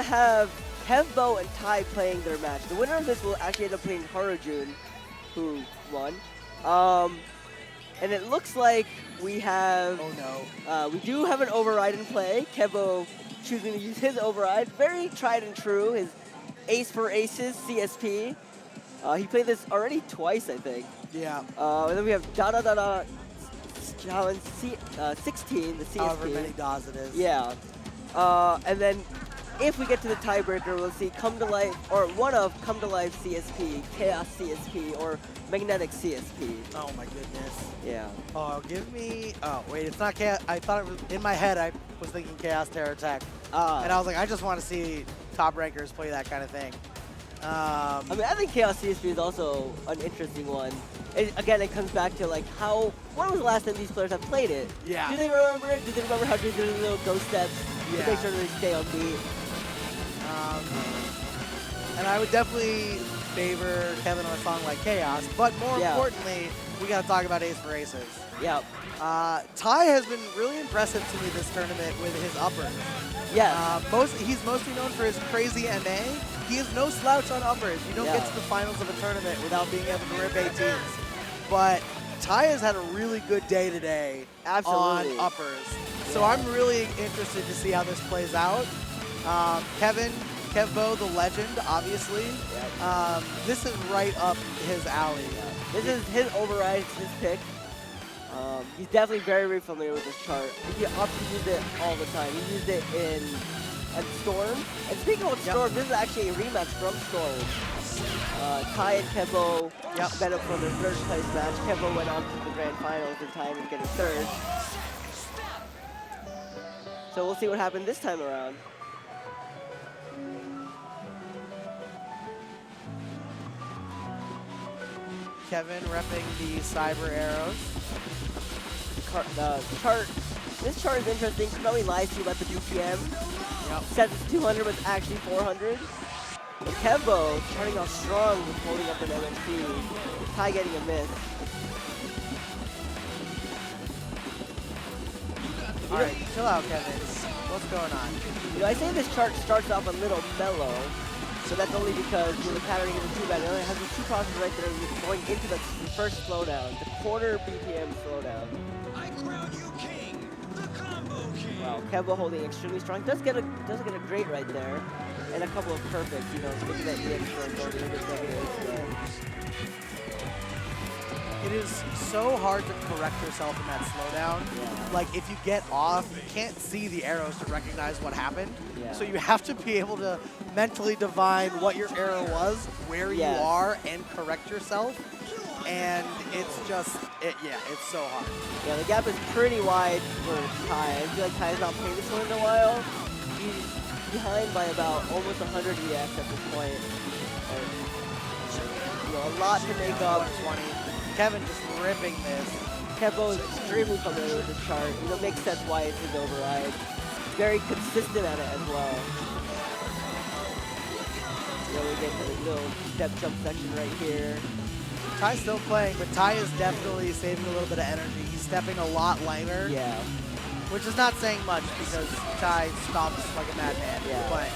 have Kevbo and Ty playing their match. The winner of this will actually end up playing Harujun, who won. And it looks like we have... Oh no. We do have an override in play. Kevbo choosing to use his override. Very tried and true. His ace for aces, CSP. He played this already twice, I think. Yeah. And then we have da da da da challenge 16, the CSP. However many DAWs it is. Yeah. And then if we get to the tiebreaker, we'll see Come to Life, or one of Come to Life CSP, Chaos CSP, or Magnetic CSP. Oh my goodness. Yeah. Oh, give me... Oh, wait, it's not Chaos. I thought it was... In my head, I was thinking Chaos Terror Tech. And I was like, I just want to see top rankers play that kind of thing. I mean, I think Chaos CSP is also an interesting one. Again, it comes back to like how, when was the last time these players have played it? Yeah. Do they remember it? Do they remember how to do the little ghost steps to make sure that they stay on beat? And I would definitely favor Kevin on a song like Chaos, but more importantly, we got to talk about Ace for Aces. Yep. Ty has been really impressive to me this tournament with his uppers. Yeah. He's mostly known for his crazy MA. He is no slouch on uppers. You don't get to the finals of a tournament without being able to rip 18s. But Ty has had a really good day today on uppers. So I'm really interested to see how this plays out. Kevbo, the legend, obviously. This is right up his alley. This is his override, it's his pick. He's definitely very, very familiar with this chart. He opts to use it all the time. He used it in Storm. And speaking of Storm, this is actually a rematch from Storm. Ty and Kevbo met up for their third place match. Kevbo went on to the grand finals and Ty ended up getting third. So we'll see what happened this time around. Kevin repping the cyber arrows. This chart is interesting. Probably lies to you about the BPM. Says it's 200, but it's actually 400. But Kevbo starting off strong with holding up an MMC. Ty getting a miss. All right, chill out, Kevin. What's going on? You know, I say this chart starts off a little mellow. So that's only because the pattern isn't too bad. It only has these two crosses right there going into the first slowdown, the quarter BPM slowdown. I crown you king, the combo king. Wow, Kevbo holding extremely strong. Does get a great right there, and a couple of perfects. You know, looking at the extra going a little bit negative. It is so hard to correct yourself in that slowdown. Like, if you get off, you can't see the arrows to recognize what happened. So you have to be able to mentally divine what your arrow was, where you are, and correct yourself. And it's just, it's so hard. Yeah, the gap is pretty wide for Ty. I feel like Ty's not playing this one in a while. He's behind by about almost 100 EX at this point. And, you know, a lot to make up. 20. Kevin just ripping this. Kevbo is extremely familiar with this chart. You know, makes sense why it's his override. Very consistent at it as well. You know, we get to the little step jump section right here. Ty's still playing, but Ty is definitely saving a little bit of energy. He's stepping a lot lighter. Yeah. Which is not saying much because Ty stomps like a madman. Yeah. But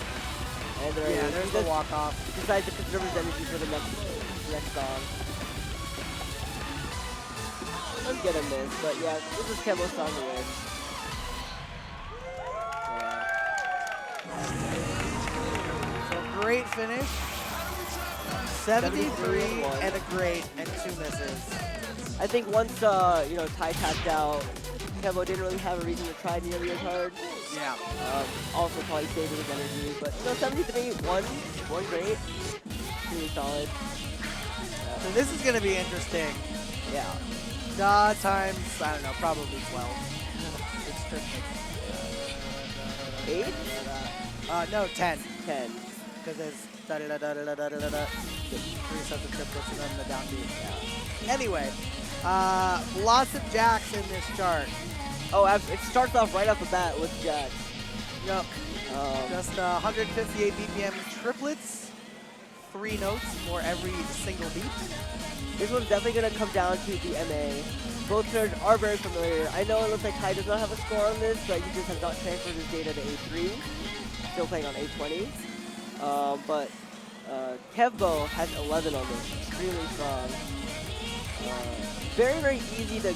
and there's the walk off. Decides to conserve his energy for the next song. Let's get a miss, but yeah, this is Kevbo's song to win. So great finish. 73 and a great and 2 misses. I think once you know, Ty tapped out, Kevbo didn't really have a reason to try nearly as hard. Yeah. Also probably saving his energy, but you know, 73, one great, really solid. So this is gonna be interesting. Yeah. Times, I don't know, probably 12. It's tricky. 8? No, 10. 10. Because there's da-da-da-da-da-da-da-da. 3 sets of triplets and then the downbeat. Yeah. Anyway, lots of jacks in this chart. Oh, it starts off right off the bat with jacks. Yep. Just 158 BPM triplets. 3 notes for every single beat. This one's definitely going to come down to the MA. Both players are very familiar. I know it looks like Ty does not have a score on this, but he just has not transferred his data to A3. still playing on 820s. But Kevbo has 11 on this, extremely strong. Very, very easy to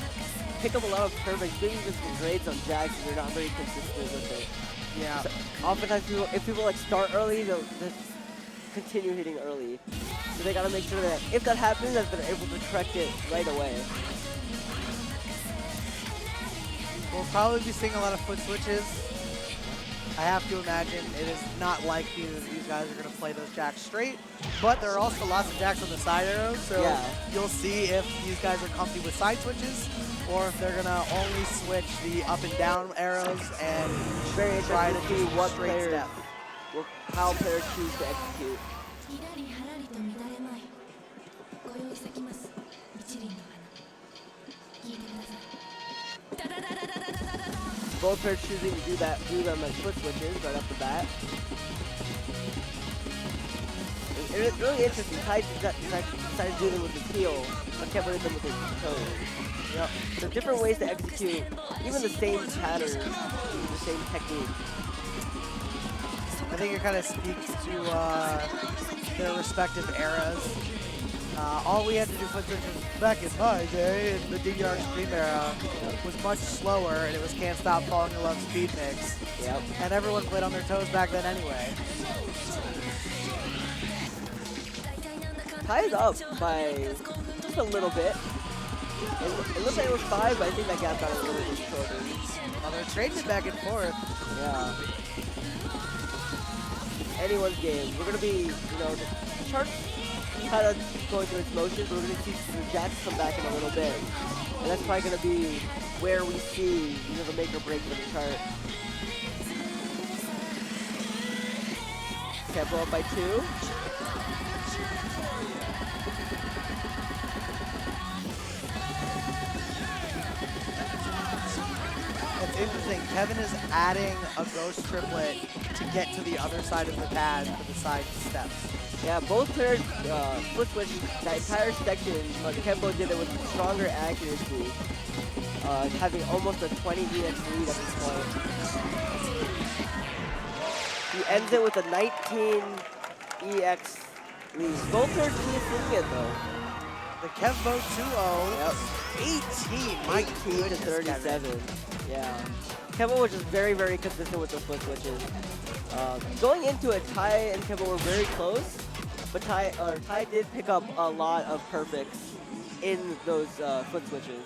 pick up a lot of perfects, doing just grades on jacks if you're not very consistent with it. Yeah. So oftentimes, if people like start early, they'll just continue hitting early. So they gotta make sure that if that happens, that they're able to correct it right away. We'll probably be seeing a lot of foot switches. I have to imagine it is not likely that these guys are going to play those jacks straight, but there are also lots of jacks on the side arrows, so you'll see if these guys are comfy with side switches or if they're going to only switch the up and down arrows and try to do what straight players, step. how players choose to execute. Both players choosing to do them as foot switches right off the bat. It's really interesting. Ty decided to do them with his heel, but Kevbo did them with his toes. Yep. So different ways to execute even the same pattern, the same technique. I think it kind of speaks to their respective eras. All we had to do foot switches back in my day in the DDR Extreme era was much slower, and it was Can't Stop Falling in Love speed mix. Yep. And everyone played on their toes back then anyway. Ty's up by just a little bit. It looks like it was 5, but I think that gap got a little bit shorter. Well, they're trading it back and forth. Yeah. Anyone's game. We're gonna be, the chart kind of going through its motions. We're gonna see the jacks come back in a little bit, and that's probably gonna be where we see, the make or break for the chart. Kevbo up by 2. It's interesting. Kevin is adding a ghost triplet to get to the other side of the pad for the side steps. Yeah, both players foot switched that entire section, but Kevbo did it with stronger accuracy, having almost a 20 EX lead at this point. He ends it with a 19 EX lead. Both players keep swinging it though. The Kevbo 2-0. Yep. 18 to 37. Yeah. Kevbo was just very, very consistent with the foot switches. Going into it, Ty and Kevbo were very close, but Ty did pick up a lot of perfects in those foot switches.